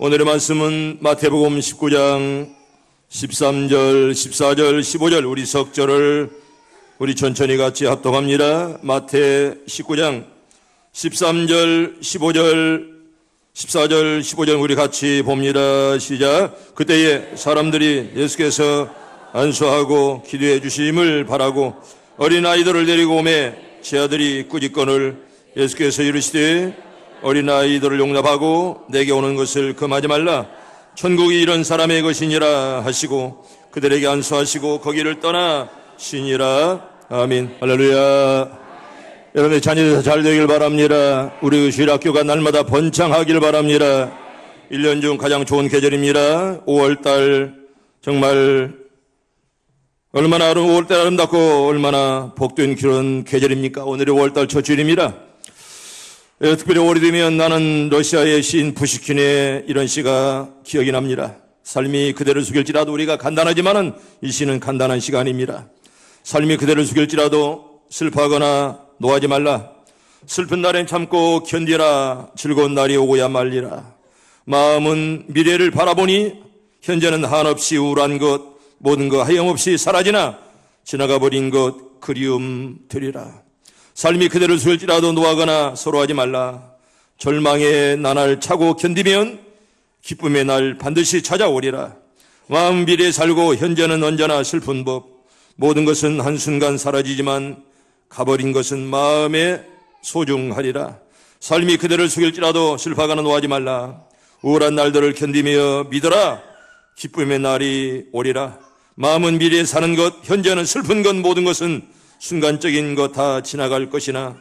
오늘의 말씀은 마태복음 19장 13절, 14절, 15절 우리 석절을 우리 천천히 같이 합독합니다. 마태 19장 13절, 15절, 14절, 15절 우리 같이 봅니다. 시작. 그때에 사람들이 예수께서 안수하고 기도해 주심을 바라고 어린아이들을 데리고 오매 제 아들이 꾸짖거늘 예수께서 이르시되 어린아이들을 용납하고 내게 오는 것을 금하지 말라. 천국이 이런 사람의 것이니라 하시고 그들에게 안수하시고 거기를 떠나시니라. 아멘. 할렐루야. 여러분의 자녀들 잘 되길 바랍니다. 우리 주일학교가 날마다 번창하길 바랍니다. 1년 중 가장 좋은 계절입니다. 5월달 정말 얼마나 5월달 아름답고 얼마나 복된 그런 계절입니까? 오늘이 5월달 첫 주일입니다. 특별히 오래되면 나는 러시아의 시인 푸시킨의 이런 시가 기억이 납니다. 삶이 그대를 숙일지라도 우리가 간단하지만은 이 시는 간단한 시가 아닙니다. 삶이 그대를 숙일지라도 슬퍼하거나 노하지 말라. 슬픈 날엔 참고 견디라. 즐거운 날이 오고야 말리라. 마음은 미래를 바라보니 현재는 한없이 우울한 것 모든 것 하염없이 사라지나 지나가버린 것 그리움 되리라. 삶이 그대를 숙일지라도 노하거나 서로하지 말라. 절망의 나날 차고 견디면 기쁨의 날 반드시 찾아오리라. 마음 미래에 살고 현재는 언제나 슬픈 법. 모든 것은 한순간 사라지지만 가버린 것은 마음에 소중하리라. 삶이 그대를 숙일지라도 슬퍼하거나 노하지 말라. 우울한 날들을 견디며 믿어라. 기쁨의 날이 오리라. 마음은 미래에 사는 것, 현재는 슬픈 것, 모든 것은 순간적인 것 다 지나갈 것이나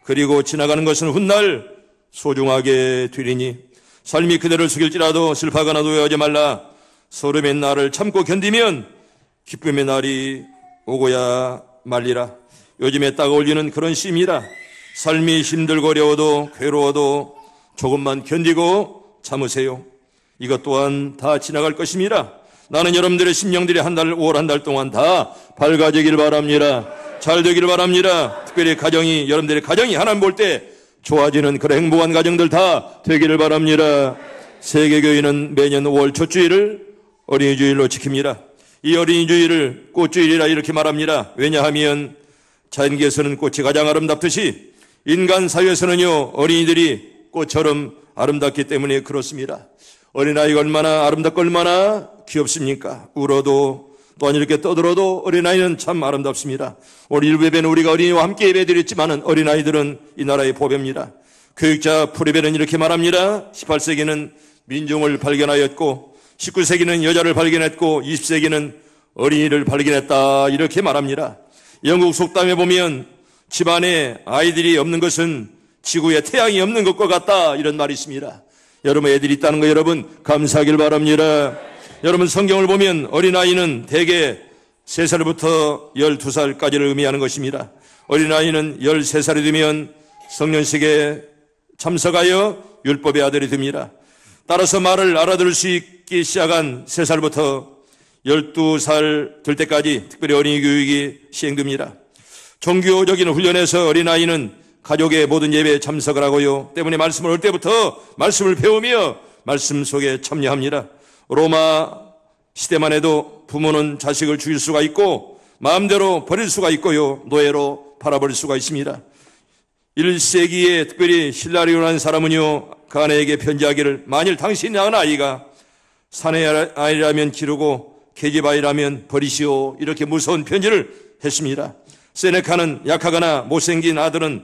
그리고 지나가는 것은 훗날 소중하게 되리니 삶이 그대를 숙일지라도 슬퍼하거나 노여하지 말라. 소름의 날을 참고 견디면 기쁨의 날이 오고야 말리라. 요즘에 딱 어울리는 그런 시입니다. 삶이 힘들고 어려워도 괴로워도 조금만 견디고 참으세요. 이것 또한 다 지나갈 것입니다. 나는 여러분들의 심령들이 5월 한 달 동안 다 밝아지길 바랍니다. 잘 되기를 바랍니다. 특별히 가정이, 여러분들의 가정이 하나님 볼 때 좋아지는 그런 행복한 가정들 다 되기를 바랍니다. 세계교회는 매년 5월 첫 주일을 어린이 주일로 지킵니다. 이 어린이 주일을 꽃주일이라 이렇게 말합니다. 왜냐하면 자연계에서는 꽃이 가장 아름답듯이 인간 사회에서는요 어린이들이 꽃처럼 아름답기 때문에 그렇습니다. 어린아이가 얼마나 아름답고 얼마나 귀엽습니까? 울어도 또한 이렇게 떠들어도 어린아이는 참 아름답습니다. 오늘 일부 예배는 우리가 어린이와 함께 예배드렸지만은 어린아이들은 이 나라의 보배입니다. 교육자 프리벨은 이렇게 말합니다. 18세기는 민중을 발견하였고 19세기는 여자를 발견했고 20세기는 어린이를 발견했다 이렇게 말합니다. 영국 속담에 보면 집안에 아이들이 없는 것은 지구에 태양이 없는 것과 같다 이런 말이 있습니다. 여러분 애들이 있다는 거 여러분 감사하길 바랍니다. 여러분 성경을 보면 어린아이는 대개 3살부터 12살까지를 의미하는 것입니다. 어린아이는 13살이 되면 성년식에 참석하여 율법의 아들이 됩니다. 따라서 말을 알아들을 수 있기 시작한 3살부터 12살 될 때까지 특별히 어린이 교육이 시행됩니다. 종교적인 훈련에서 어린아이는 가족의 모든 예배에 참석을 하고요. 때문에 말씀을 올 때부터 말씀을 배우며 말씀 속에 참여합니다. 로마 시대만 해도 부모는 자식을 죽일 수가 있고 마음대로 버릴 수가 있고요. 노예로 팔아버릴 수가 있습니다. 1세기에 특별히 힐라리오라는 사람은요. 그 아내에게 편지하기를 만일 당신이 낳은 아이가 사내 아이라면 기르고 계집아이라면 버리시오 이렇게 무서운 편지를 했습니다. 세네카는 약하거나 못생긴 아들은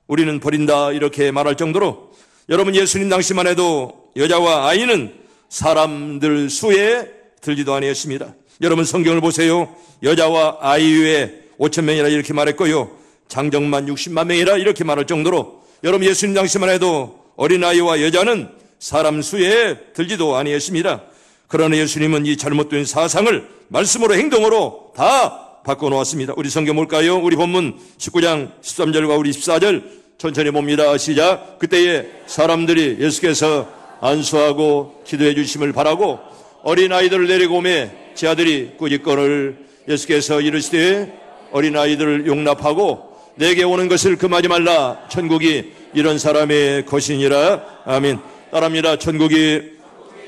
우리는 버린다 이렇게 말할 정도로 여러분 예수님 당시만 해도 여자와 아이는 사람들 수에 들지도 아니었습니다. 여러분 성경을 보세요. 여자와 아이 외에 5,000명이라 이렇게 말했고요. 장정만 60만 명이라 이렇게 말할 정도로 여러분 예수님 당시만 해도 어린아이와 여자는 사람 수에 들지도 아니었습니다. 그러나 예수님은 이 잘못된 사상을 말씀으로 행동으로 다 바꿔놓았습니다. 우리 성경 볼까요? 우리 본문 19장 13절과 우리 14절 천천히 봅니다. 시작. 그때에 사람들이 예수께서 안수하고 기도해 주심을 바라고 어린아이들을 데리고 오매 제 아들이 꾸짖거늘 예수께서 이르시되 어린아이들을 용납하고 내게 오는 것을 금하지 말라. 천국이 이런 사람의 것이니라. 아멘. 따라합니다. 천국이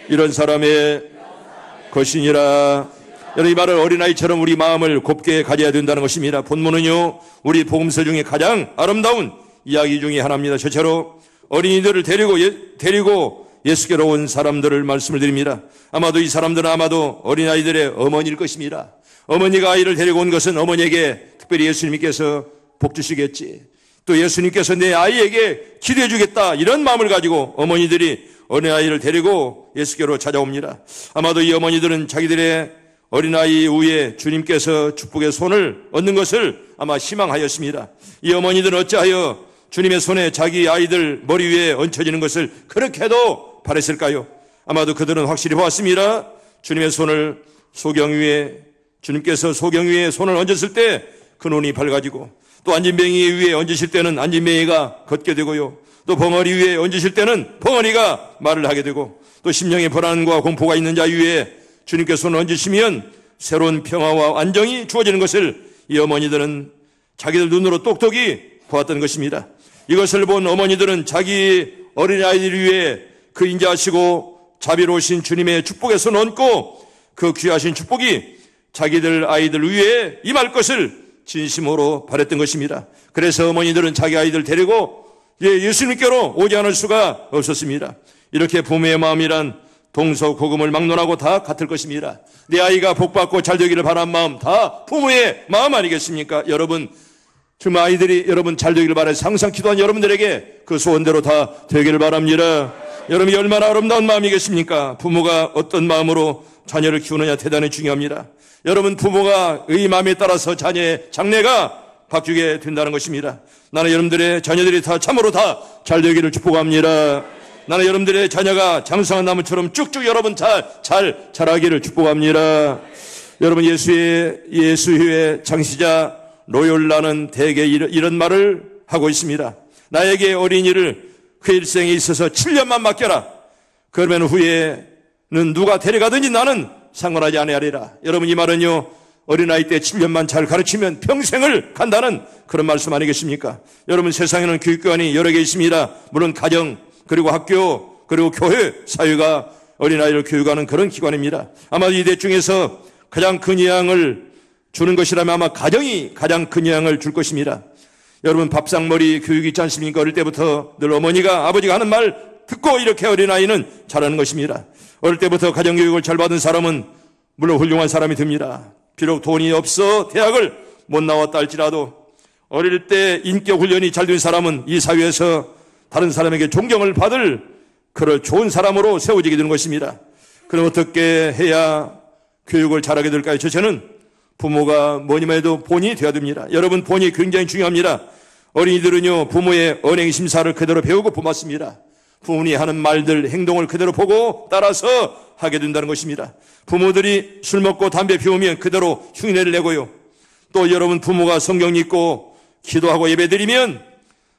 이런 사람의 것이니라. 여러분, 이 말은 어린아이처럼 우리 마음을 곱게 가져야 된다는 것입니다. 본문은요, 우리 복음서 중에 가장 아름다운 이야기 중에 하나입니다. 저처럼 어린이들을 데리고 예수께로 온 사람들을 말씀을 드립니다. 아마도 이 사람들은 아마도 어린아이들의 어머니일 것입니다. 어머니가 아이를 데리고 온 것은 어머니에게 특별히 예수님께서 복 주시겠지, 또 예수님께서 내 아이에게 기도해 주겠다, 이런 마음을 가지고 어머니들이 어린아이를 데리고 예수께로 찾아옵니다. 아마도 이 어머니들은 자기들의 어린아이 위에 주님께서 축복의 손을 얹는 것을 아마 희망하였습니다. 이 어머니들은 어찌하여 주님의 손에 자기 아이들 머리 위에 얹혀지는 것을 그렇게도 바랬을까요? 아마도 그들은 확실히 보았습니다. 주님의 손을 소경 위에, 주님께서 소경 위에 손을 얹었을 때 그 눈이 밝아지고, 또 안진뱅이 위에 얹으실 때는 안진뱅이가 걷게 되고요, 또 벙어리 위에 얹으실 때는 벙어리가 말을 하게 되고, 또 심령의 불안과 공포가 있는 자 위에 주님께서 손을 얹으시면 새로운 평화와 안정이 주어지는 것을 이 어머니들은 자기들 눈으로 똑똑히 보았던 것입니다. 이것을 본 어머니들은 자기 어린아이들 위에 그 인자하시고 자비로우신 주님의 축복의 손을 얹고 그 귀하신 축복이 자기들 아이들 위에 임할 것을 진심으로 바랬던 것입니다. 그래서 어머니들은 자기 아이들 데리고 예수님께로 오지 않을 수가 없었습니다. 이렇게 부모의 마음이란 동서고금을 막론하고 다 같을 것입니다. 내 아이가 복받고 잘되기를 바라는 마음, 다 부모의 마음 아니겠습니까? 여러분, 정말 아이들이 여러분 잘되기를 바라서 항상 기도한 여러분들에게 그 소원대로 다 되기를 바랍니다. 여러분이 얼마나 아름다운 마음이겠습니까? 부모가 어떤 마음으로 자녀를 키우느냐 대단히 중요합니다. 여러분, 부모가 의 마음에 따라서 자녀의 장래가 바뀌게 된다는 것입니다. 나는 여러분들의 자녀들이 다 참으로 다 잘되기를 축복합니다. 나는 여러분들의 자녀가 장성한 나무처럼 쭉쭉 여러분 자라기를 축복합니다. 여러분, 예수의 창시자 로욜라는 대개 이런 말을 하고 있습니다. 나에게 어린이를 그 일생에 있어서 7년만 맡겨라. 그러면 후에는 누가 데려가든지 나는 상관하지 아니하리라. 여러분, 이 말은요, 어린아이 때 7년만 잘 가르치면 평생을 간다는 그런 말씀 아니겠습니까? 여러분, 세상에는 교육기관이 여러 개 있습니다. 물론 가정, 그리고 학교, 그리고 교회, 사회가 어린아이를 교육하는 그런 기관입니다. 아마 이 대 중에서 가장 큰 영향을 주는 것이라면 아마 가정이 가장 큰 영향을 줄 것입니다. 여러분, 밥상머리 교육이 있지 않습니까? 어릴 때부터 늘 어머니가, 아버지가 하는 말 듣고 이렇게 어린아이는 자라는 것입니다. 어릴 때부터 가정교육을 잘 받은 사람은 물론 훌륭한 사람이 됩니다. 비록 돈이 없어 대학을 못 나왔다 할지라도 어릴 때 인격 훈련이 잘 된 사람은 이 사회에서 다른 사람에게 존경을 받을 그런 좋은 사람으로 세워지게 되는 것입니다. 그럼 어떻게 해야 교육을 잘하게 될까요? 저는 부모가 뭐니만 해도 본이 되어야 됩니다. 여러분, 본이 굉장히 중요합니다. 어린이들은요, 부모의 언행 심사를 그대로 배우고 본받습니다. 부모님이 하는 말들, 행동을 그대로 보고 따라서 하게 된다는 것입니다. 부모들이 술 먹고 담배 피우면 그대로 흉내를 내고요. 또 여러분, 부모가 성경 읽고 기도하고 예배드리면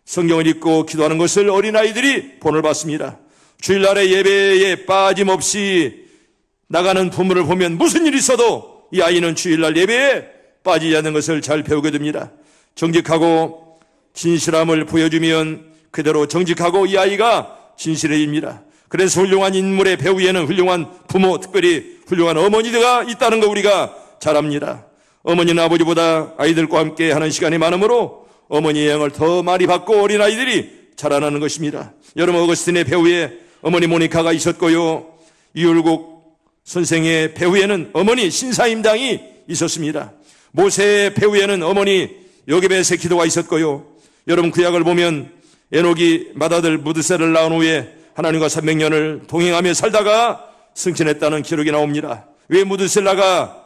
성경을 읽고 기도하는 것을 어린아이들이 본을 받습니다. 주일날에 예배에 빠짐없이 나가는 부모를 보면 무슨 일이 있어도 이 아이는 주일날 예배에 빠지지 않는 것을 잘 배우게 됩니다. 정직하고 진실함을 보여주면 그대로 정직하고 이 아이가 진실해집니다. 그래서 훌륭한 인물의 배후에는 훌륭한 부모, 특별히 훌륭한 어머니가 있다는 거 우리가 잘 압니다. 어머니는 아버지보다 아이들과 함께 하는 시간이 많으므로 어머니의 영향을 더 많이 받고 어린아이들이 자라나는 것입니다. 여러분, 어거스틴의 배후에 어머니 모니카가 있었고요, 이율곡 선생의 배후에는 어머니 신사임당이 있었습니다. 모세의 배후에는 어머니 요게벳의 기도가 있었고요. 여러분, 구약을 보면 에녹이 맏아들 무드셀을 낳은 후에 하나님과 300년을 동행하며 살다가 승천했다는 기록이 나옵니다. 왜 무드셀라가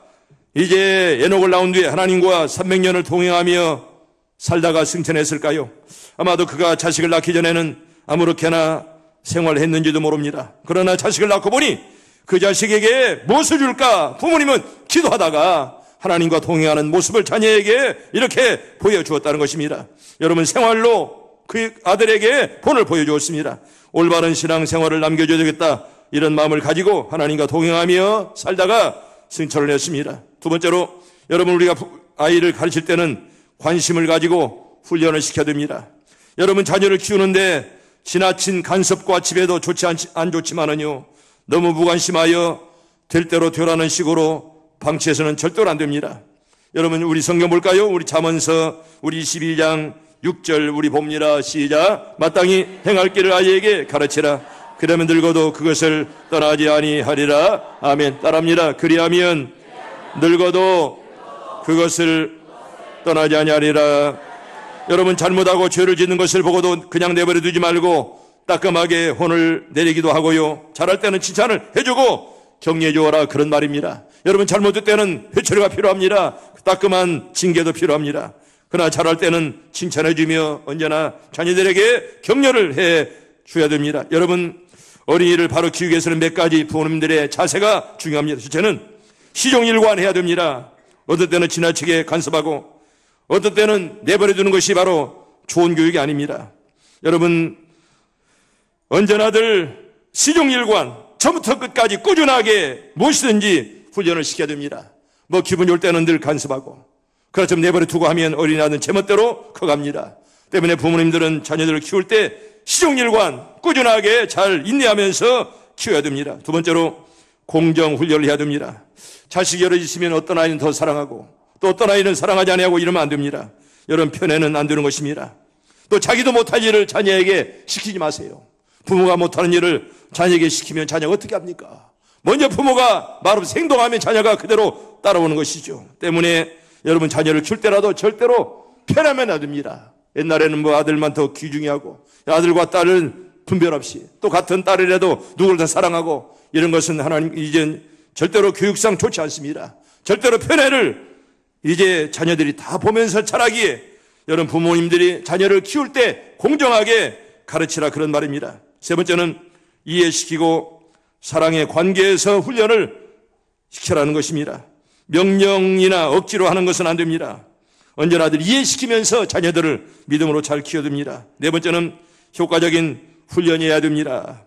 이제 에녹을 낳은 뒤에 하나님과 300년을 동행하며 살다가 승천했을까요? 아마도 그가 자식을 낳기 전에는 아무렇게나 생활했는지도 모릅니다. 그러나 자식을 낳고 보니 그 자식에게 무엇을 줄까? 부모님은 기도하다가 하나님과 동행하는 모습을 자녀에게 이렇게 보여주었다는 것입니다. 여러분, 생활로 그 아들에게 본을 보여주었습니다. 올바른 신앙생활을 남겨줘야 되겠다, 이런 마음을 가지고 하나님과 동행하며 살다가 승천을 했습니다. 두 번째로, 여러분, 우리가 아이를 가르칠 때는 관심을 가지고 훈련을 시켜야 됩니다. 여러분, 자녀를 키우는데 지나친 간섭과 지배도 안 좋지만은요, 너무 무관심하여 될 대로 되라는 식으로 방치해서는 절대로 안 됩니다. 여러분, 우리 성경 볼까요? 우리 잠언서 우리 22장 6절 우리 봅니다. 시작. 마땅히 행할 길을 아이에게 가르치라. 그러면 늙어도 그것을 떠나지 아니하리라. 아멘. 따라합니다. 그리하면 늙어도 그것을 떠나지 아니하리라. 여러분, 잘못하고 죄를 짓는 것을 보고도 그냥 내버려 두지 말고 따끔하게 혼을 내리기도 하고요. 잘할 때는 칭찬을 해주고 격려해 주어라, 그런 말입니다. 여러분, 잘못할 때는 회초리가 필요합니다. 따끔한 징계도 필요합니다. 그러나 잘할 때는 칭찬해 주며 언제나 자녀들에게 격려를 해 줘야 됩니다. 여러분, 어린이를 바로 키우기 위해서는 몇 가지 부모님들의 자세가 중요합니다. 첫째는 시종일관해야 됩니다. 어떤 때는 지나치게 간섭하고 어떤 때는 내버려 두는 것이 바로 좋은 교육이 아닙니다. 여러분, 언제나들 시종일관, 처음부터 끝까지 꾸준하게 무엇이든지 훈련을 시켜야 됩니다. 뭐 기분 좋을 때는 늘 간섭하고, 그러나 좀 내버려 두고 하면 어린아이는 제멋대로 커갑니다. 때문에 부모님들은 자녀들을 키울 때 시종일관 꾸준하게 잘 인내하면서 키워야 됩니다. 두 번째로 공정 훈련을 해야 됩니다. 자식이 여러 있으면 어떤 아이는 더 사랑하고 또 어떤 아이는 사랑하지 아니하고 이러면 안 됩니다. 여러분, 편애는 안 되는 것입니다. 또 자기도 못할 일을 자녀에게 시키지 마세요. 부모가 못하는 일을 자녀에게 시키면 자녀가 어떻게 합니까? 먼저 부모가 말없이 행동하면 자녀가 그대로 따라오는 것이죠. 때문에 여러분, 자녀를 키울 때라도 절대로 편하면 안 됩니다. 옛날에는 뭐 아들만 더 귀중히하고 아들과 딸은 분별 없이 또 같은 딸이라도 누구를 더 사랑하고 이런 것은 하나님 이젠 절대로 교육상 좋지 않습니다. 절대로 편애를 이제 자녀들이 다 보면서 자라기에 여러분, 부모님들이 자녀를 키울 때 공정하게 가르치라, 그런 말입니다. 세 번째는 이해시키고 사랑의 관계에서 훈련을 시키라는 것입니다. 명령이나 억지로 하는 것은 안 됩니다. 언제나 이해시키면서 자녀들을 믿음으로 잘 키워줍니다. 네 번째는 효과적인 훈련이어야 됩니다.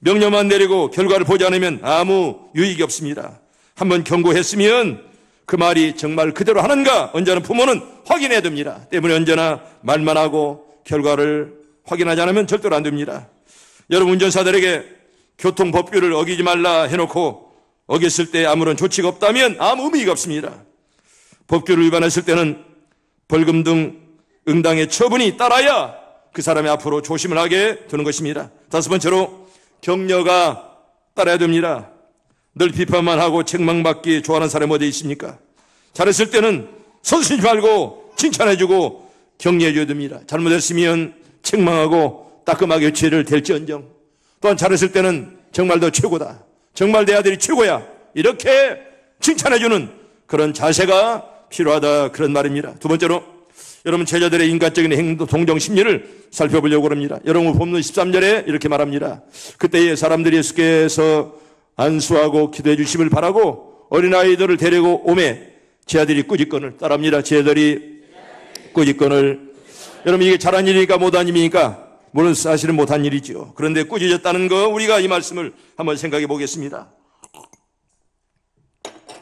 명령만 내리고 결과를 보지 않으면 아무 유익이 없습니다. 한번 경고했으면 그 말이 정말 그대로 하는가 언제나 부모는 확인해야 됩니다. 때문에 언제나 말만 하고 결과를 확인하지 않으면 절대로 안 됩니다. 여러분, 운전사들에게 교통법규를 어기지 말라 해놓고 어겼을 때 아무런 조치가 없다면 아무 의미가 없습니다. 법규를 위반했을 때는 벌금 등 응당의 처분이 따라야 그 사람이 앞으로 조심을 하게 되는 것입니다. 다섯 번째로 격려가 따라야 됩니다. 늘 비판만 하고 책망받기 좋아하는 사람이 어디 있습니까? 잘했을 때는 서두르지 말고 칭찬해주고 격려해줘야 됩니다. 잘못했으면 책망하고 따끔하게 죄를 댈지언정, 또한 잘했을 때는 정말 더 최고다, 정말 내 아들이 최고야, 이렇게 칭찬해주는 그런 자세가 필요하다, 그런 말입니다. 두 번째로 여러분, 제자들의 인간적인 행동, 동정 심리를 살펴보려고 합니다. 여러분, 본문 13절에 이렇게 말합니다. 그때에 사람들이 예수께서 안수하고 기도해 주심을 바라고 어린아이들을 데리고 오매 제 아들이 꾸짖건을, 따라합니다. 제 아들이 꾸짖건을. 여러분, 이게 잘한 일이니까 못한 일이니까? 물론 사실은 못한 일이죠. 그런데 꾸짖었다는 거, 우리가 이 말씀을 한번 생각해 보겠습니다.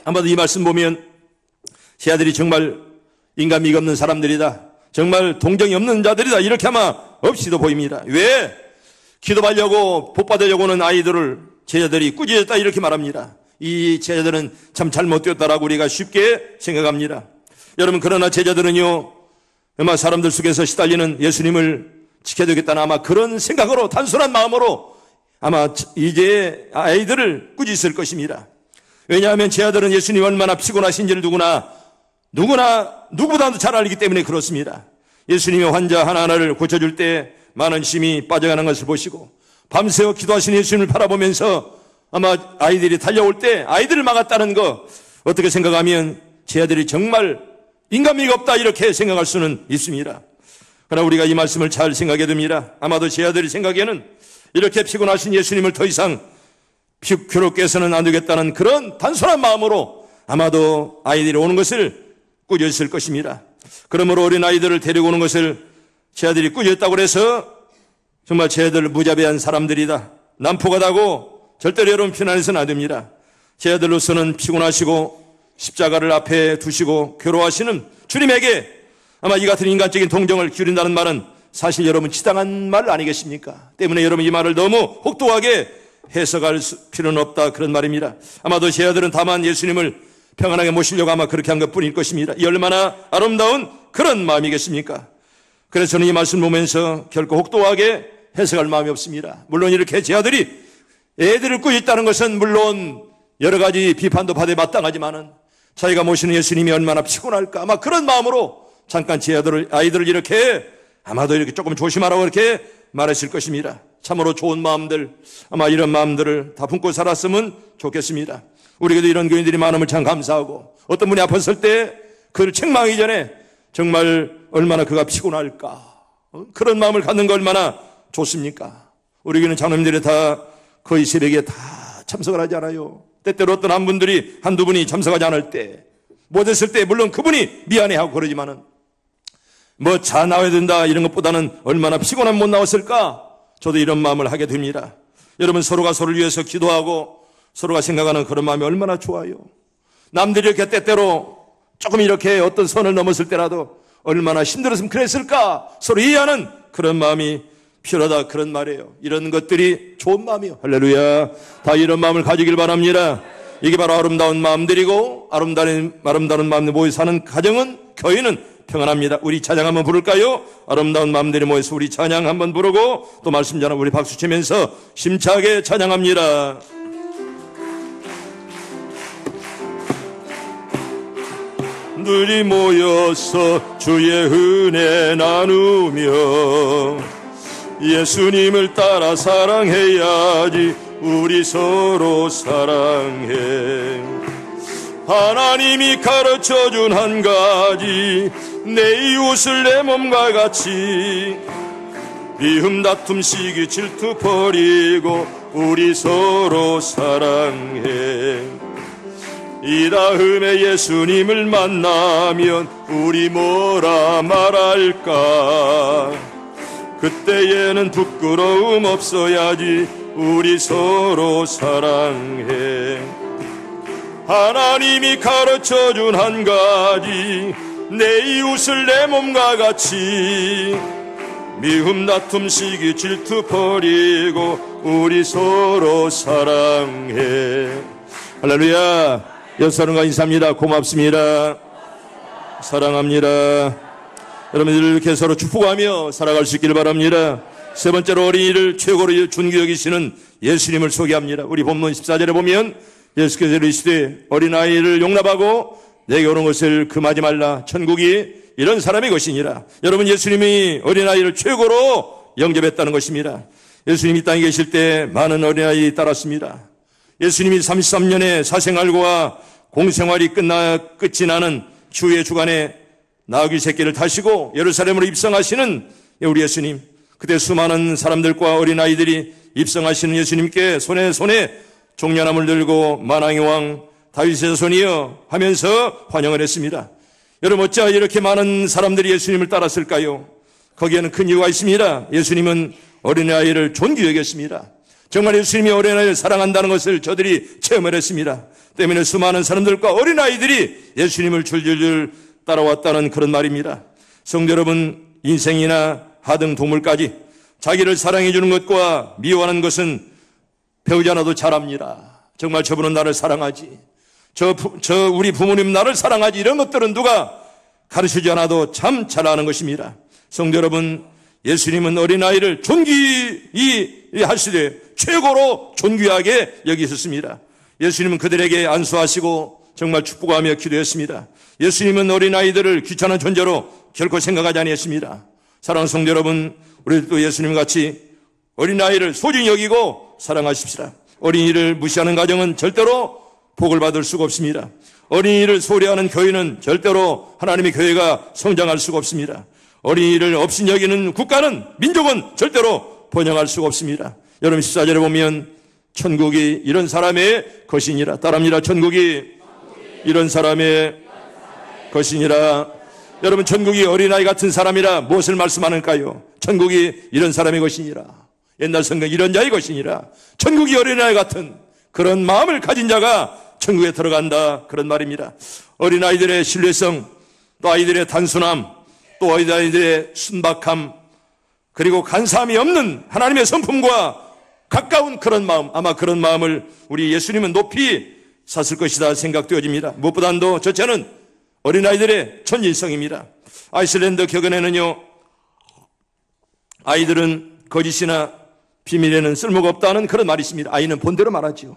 한번 이 말씀 보면 제 아들이 정말 인간미가 없는 사람들이다, 정말 동정이 없는 자들이다, 이렇게 아마 없이도 보입니다. 왜? 기도하려고 복받으려고는 아이들을 제자들이 꾸짖었다, 이렇게 말합니다. 이 제자들은 참 잘못되었다라고 우리가 쉽게 생각합니다. 여러분, 그러나 제자들은요, 아마 사람들 속에서 시달리는 예수님을 지켜야 되겠다는 아마 그런 생각으로, 단순한 마음으로 아마 이제 아이들을 꾸짖을 것입니다. 왜냐하면 제자들은 예수님 얼마나 피곤하신지를 누구보다도 잘 알기 때문에 그렇습니다. 예수님의 환자 하나하나를 고쳐줄 때 많은 힘이 빠져가는 것을 보시고 밤새워 기도하시는 예수님을 바라보면서 아마 아이들이 달려올 때 아이들을 막았다는 거 어떻게 생각하면 제 아들이 정말 인간미가 없다, 이렇게 생각할 수는 있습니다. 그러나 우리가 이 말씀을 잘 생각해야 됩니다. 아마도 제 아들이 생각에는 이렇게 피곤하신 예수님을 더 이상 괴롭게 해서는 안 되겠다는 그런 단순한 마음으로 아마도 아이들이 오는 것을 꾸짖었을 것입니다. 그러므로 어린아이들을 데리고 오는 것을 제 아들이 꾸짖었다고 해서 정말 제 아들을 무자비한 사람들이다, 난폭하다고 절대로 여러분 비난해서는 안 됩니다. 제 아들로서는 피곤하시고 십자가를 앞에 두시고 괴로워하시는 주님에게 아마 이 같은 인간적인 동정을 기울인다는 말은 사실 여러분 지당한 말 아니겠습니까? 때문에 여러분 이 말을 너무 혹독하게 해석할 필요는 없다, 그런 말입니다. 아마도 제 아들은 다만 예수님을 평안하게 모시려고 아마 그렇게 한 것뿐일 것입니다. 이 얼마나 아름다운 그런 마음이겠습니까? 그래서 저는 이 말씀 보면서 결코 혹독하게 해석할 마음이 없습니다. 물론 이렇게 제 아들이 애들을 꾸고 있다는 것은 물론 여러 가지 비판도 받아 마땅하지만은 자기가 모시는 예수님이 얼마나 피곤할까, 아마 그런 마음으로 잠깐 제 아이들을 이렇게 아마도 이렇게 조금 조심하라고 이렇게 말했을 것입니다. 참으로 좋은 마음들, 아마 이런 마음들을 다 품고 살았으면 좋겠습니다. 우리에게도 이런 교인들이 많음을 참 감사하고, 어떤 분이 아팠을 때 그를 책망하기 전에 정말 얼마나 그가 피곤할까, 그런 마음을 갖는 거 얼마나 좋습니까? 우리 교회는 장로님들이 다 거의 새벽에 다 참석을 하지 않아요. 때때로 어떤 한 분들이 한두 분이 참석하지 않을 때, 못했을 때 물론 그분이 미안해하고 그러지만은 뭐 자 나와야 된다 이런 것보다는 얼마나 피곤하면 못 나왔을까, 저도 이런 마음을 하게 됩니다. 여러분, 서로가 서로를 위해서 기도하고 서로가 생각하는 그런 마음이 얼마나 좋아요. 남들이 이렇게 때때로 조금 이렇게 어떤 선을 넘었을 때라도 얼마나 힘들었으면 그랬을까, 서로 이해하는 그런 마음이 필요하다, 그런 말이에요. 이런 것들이 좋은 마음이에요. 할렐루야. 다 이런 마음을 가지길 바랍니다. 이게 바로 아름다운 마음들이고, 아름다운 마음들 모여 사는 가정은, 교회는 평안합니다. 우리 찬양 한번 부를까요? 아름다운 마음들이 모여서 우리 찬양 한번 부르고 또 말씀 전하고 우리 박수 치면서 심차게 찬양합니다. 늘이 모여서 주의 은혜 나누며 예수님을 따라 사랑해야지. 우리 서로 사랑해. 하나님이 가르쳐준 한 가지, 내 이웃을 내 몸과 같이. 미움 다툼 시기 질투 버리고 우리 서로 사랑해. 이 다음에 예수님을 만나면 우리 뭐라 말할까. 그때에는 부끄러움 없어야지. 우리 서로 사랑해. 하나님이 가르쳐준 한 가지, 내 이웃을 내 몸과 같이. 미움 다툼 시기 질투 버리고 우리 서로 사랑해. 할렐루야. 여러분과 인사합니다. 고맙습니다. 사랑합니다. 여러분들 이렇게 서로 축복하며 살아갈 수 있기를 바랍니다. 세 번째로 어린이를 최고로 존귀 여기시는 예수님을 소개합니다. 우리 본문 14절에 보면 예수께서 이르시되 어린아이를 용납하고 내게 오는 것을 금하지 말라. 천국이 이런 사람의 것이니라. 여러분, 예수님이 어린아이를 최고로 영접했다는 것입니다. 예수님이 이 땅에 계실 때 많은 어린아이 따랐습니다. 예수님이 33년의 사생활과 공생활이 끝이 나는 주의 주간에 나귀 새끼를 타시고 예루살렘으로 입성하시는 우리 예수님, 그때 수많은 사람들과 어린아이들이 입성하시는 예수님께 손에 종려나무를 들고 만왕의 왕 다윗의 자손이여 하면서 환영을 했습니다. 여러분, 어찌 이렇게 많은 사람들이 예수님을 따랐을까요? 거기에는 큰 이유가 있습니다. 예수님은 어린아이를 존귀히 여겼습니다. 정말 예수님이 어린아이를 사랑한다는 것을 저들이 체험을 했습니다. 때문에 수많은 사람들과 어린아이들이 예수님을 줄줄줄 따라왔다는 그런 말입니다. 성도 여러분, 인생이나 하등 동물까지 자기를 사랑해 주는 것과 미워하는 것은 배우지 않아도 잘합니다. 정말 저분은 나를 사랑하지, 우리 부모님 나를 사랑하지, 이런 것들은 누가 가르치지 않아도 참 잘 아는 것입니다. 성도 여러분, 예수님은 어린아이를 존귀히 하시되 최고로 존귀하게 여기셨습니다. 예수님은 그들에게 안수하시고 정말 축복하며 기도했습니다. 예수님은 어린아이들을 귀찮은 존재로 결코 생각하지 아니했습니다. 사랑하는 성도 여러분, 우리도 예수님 같이 어린아이를 소중히 여기고 사랑하십시다. 어린이를 무시하는 가정은 절대로 복을 받을 수가 없습니다. 어린이를 소리하는 교회는 절대로 하나님의 교회가 성장할 수가 없습니다. 어린이를 업신여기는 국가는, 민족은 절대로 번영할 수가 없습니다. 여러분, 14절에 보면 천국이 이런 사람의 것이니라. 따라합니다. 천국이 이런 사람의 것이니라. 여러분, 천국이 어린아이 같은 사람이라 무엇을 말씀하는가요? 천국이 이런 사람의 것이니라. 옛날 성경 이런 자의 것이니라. 천국이 어린아이 같은 그런 마음을 가진 자가 천국에 들어간다, 그런 말입니다. 어린아이들의 신뢰성, 또 아이들의 단순함, 또 아이들의 순박함, 그리고 간사함이 없는 하나님의 성품과 가까운 그런 마음, 아마 그런 마음을 우리 예수님은 높이 샀을 것이다 생각되어집니다. 무엇보다도 첫째는 어린아이들의 천진성입니다. 아이슬란드 격언에는요, 아이들은 거짓이나 비밀에는 쓸모가 없다는 그런 말이 있습니다. 아이는 본대로 말하지요.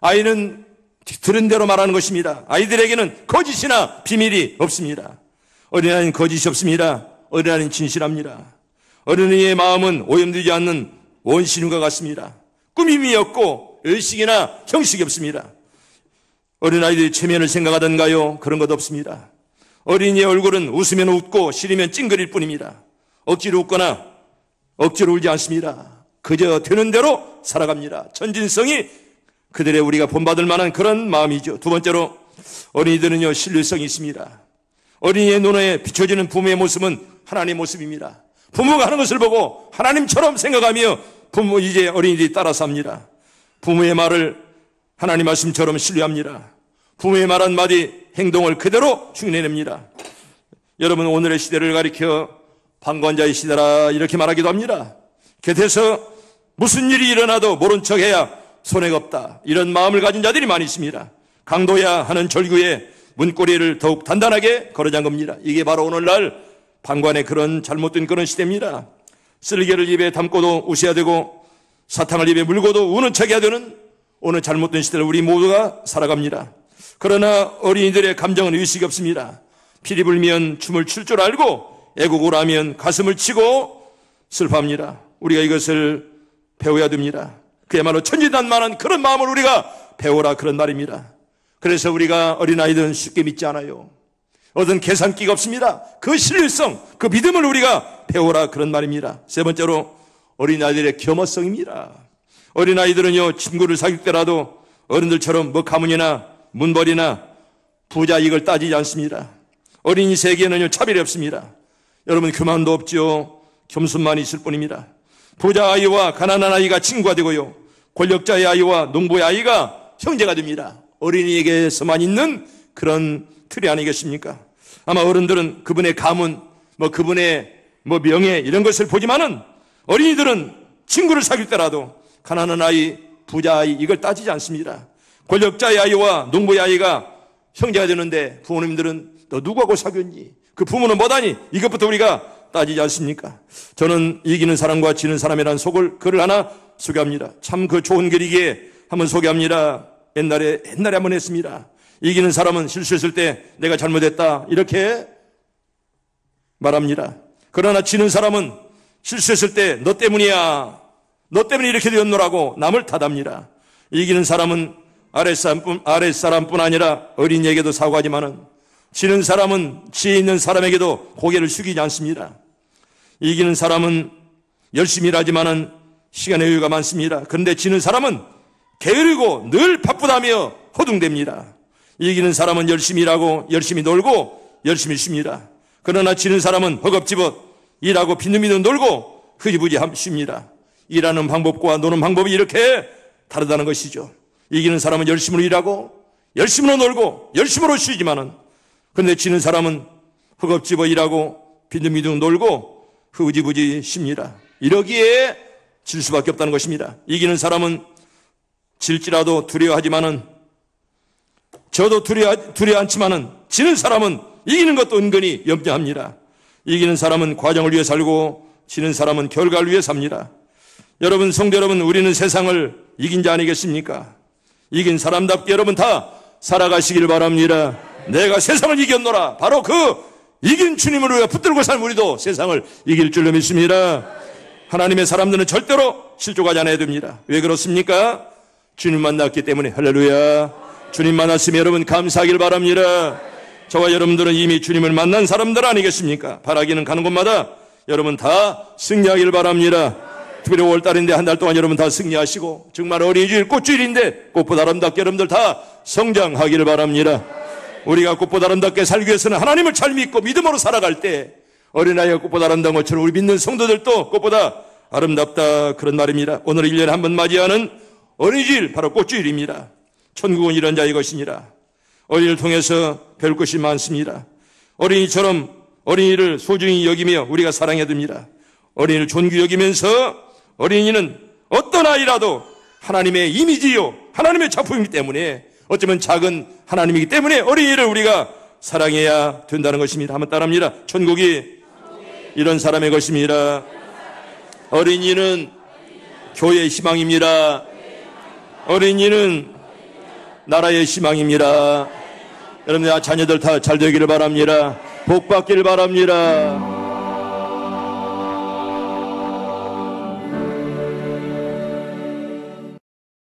아이는 들은 대로 말하는 것입니다. 아이들에게는 거짓이나 비밀이 없습니다. 어린아이는 거짓이 없습니다. 어린아이는 진실합니다. 어린이의 마음은 오염되지 않는 원시인과 같습니다. 꾸밈이 없고 의식이나 형식이 없습니다. 어린아이들이 체면을 생각하던가요? 그런 것 없습니다. 어린이의 얼굴은 웃으면 웃고 싫으면 찡그릴 뿐입니다. 억지로 웃거나 억지로 울지 않습니다. 그저 되는 대로 살아갑니다. 천진성이 그들의 우리가 본받을 만한 그런 마음이죠. 두 번째로 어린이들은요, 신뢰성이 있습니다. 어린이의 눈에 비춰지는 부모의 모습은 하나님의 모습입니다. 부모가 하는 것을 보고 하나님처럼 생각하며 이제 어린이들이 따라서 합니다. 부모의 말을 하나님 말씀처럼 신뢰합니다. 부모의 말 한마디 행동을 그대로 흉내냅니다. 여러분, 오늘의 시대를 가리켜 방관자의 시대라 이렇게 말하기도 합니다. 곁에서 무슨 일이 일어나도 모른 척해야 손해가 없다, 이런 마음을 가진 자들이 많이 있습니다. 강도야 하는 절규에 문고리를 더욱 단단하게 걸어잔 겁니다. 이게 바로 오늘날 방관의 그런 잘못된 그런 시대입니다. 쓸개를 입에 담고도 웃어야 되고 사탕을 입에 물고도 우는 척해야 되는 오늘 잘못된 시대를 우리 모두가 살아갑니다. 그러나 어린이들의 감정은 의식이 없습니다. 피리 불면 춤을 출 줄 알고 애국을 하면 가슴을 치고 슬퍼합니다. 우리가 이것을 배워야 됩니다. 그야말로 천진난만한 그런 마음을 우리가 배우라, 그런 말입니다. 그래서 우리가 어린아이들은 쉽게 믿지 않아요. 어떤 계산기가 없습니다. 그 신뢰성, 그 믿음을 우리가 배우라, 그런 말입니다. 세 번째로 어린아이들의 겸허성입니다. 어린아이들은요, 친구를 사귈 때라도 어른들처럼 뭐 가문이나 문벌이나 부자 이걸 따지지 않습니다. 어린이 세계에는요, 차별이 없습니다. 여러분, 교만도 없죠. 겸손만 있을 뿐입니다. 부자 아이와 가난한 아이가 친구가 되고요, 권력자의 아이와 농부의 아이가 형제가 됩니다. 어린이에게서만 있는 그런 틀이 아니겠습니까? 아마 어른들은 그분의 가문, 그분의 명예 이런 것을 보지만은 어린이들은 친구를 사귈 때라도 가난한 아이, 부자 아이 이걸 따지지 않습니다. 권력자의 아이와 농부의 아이가 형제가 되는데 부모님들은 너 누구하고 사귀었니? 그 부모는 뭐다니? 이것부터 우리가 따지지 않습니까? 저는 이기는 사람과 지는 사람이라는 글을 하나 소개합니다. 참 그 좋은 글이기에 한번 소개합니다. 옛날에 한번 했습니다. 이기는 사람은 실수했을 때 내가 잘못했다 이렇게 말합니다. 그러나 지는 사람은 실수했을 때 너 때문이야, 너 때문에 이렇게 되었노라고 남을 탓합니다. 이기는 사람은 아랫사람뿐 아니라 어린이에게도 사과하지만은 지는 사람은 지혜 있는 사람에게도 고개를 숙이지 않습니다. 이기는 사람은 열심히 일하지만은 시간의 여유가 많습니다. 그런데 지는 사람은 게으르고 늘 바쁘다며 허둥댑니다. 이기는 사람은 열심히 일하고 열심히 놀고 열심히 쉽니다. 그러나 지는 사람은 허겁지겁 일하고 빈둥빈둥 놀고 흐지부지 쉽니다. 일하는 방법과 노는 방법이 이렇게 다르다는 것이죠. 이기는 사람은 열심으로 일하고 열심으로 놀고 열심으로 쉬지만은, 그런데 지는 사람은 허겁지겁 일하고 빈둥빈둥 놀고 흐지부지 쉽니다. 이러기에 질 수밖에 없다는 것입니다. 이기는 사람은 질지라도 두려워하지만은, 저도 두려워 않지만은 지는 사람은 이기는 것도 은근히 염려합니다. 이기는 사람은 과정을 위해 살고 지는 사람은 결과를 위해 삽니다. 여러분, 성도 여러분, 우리는 세상을 이긴 자 아니겠습니까? 이긴 사람답게 여러분 다 살아가시길 바랍니다. 내가 세상을 이겼노라. 바로 그 이긴 주님을 우리가 붙들고 살면 우리도 세상을 이길 줄로 믿습니다. 하나님의 사람들은 절대로 실족하지 않아야 됩니다. 왜 그렇습니까? 주님 만났기 때문에. 할렐루야. 주님 만났으면 여러분 감사하길 바랍니다. 저와 여러분들은 이미 주님을 만난 사람들 아니겠습니까? 바라기는 가는 곳마다 여러분 다 승리하길 바랍니다. 특별히 5월달인데 한 달 동안 여러분 다 승리하시고, 정말 어린이주일 꽃주일인데 꽃보다 아름답게 여러분들 다 성장하기를 바랍니다. 우리가 꽃보다 아름답게 살기 위해서는 하나님을 잘 믿고 믿음으로 살아갈 때 어린아이가 꽃보다 아름다운 것처럼 우리 믿는 성도들도 꽃보다 아름답다, 그런 말입니다. 오늘 1년에 한 번 맞이하는 어린이주일, 바로 꽃주일입니다. 천국은 이런 자의 것이니라. 어린이를 통해서 배울 것이 많습니다. 어린이처럼 어린이를 소중히 여기며 우리가 사랑해야 됩니다. 어린이를 존귀 여기면서 어린이는 어떤 아이라도 하나님의 이미지요, 하나님의 작품이기 때문에, 어쩌면 작은 하나님이기 때문에 어린이를 우리가 사랑해야 된다는 것입니다. 한번 따라합니다. 천국이 이런 사람의 것입니다. 어린이는 교회의 희망입니다. 어린이는 나라의 희망입니다. 여러분, 자녀들 다 잘 되기를 바랍니다. 복 받기를 바랍니다.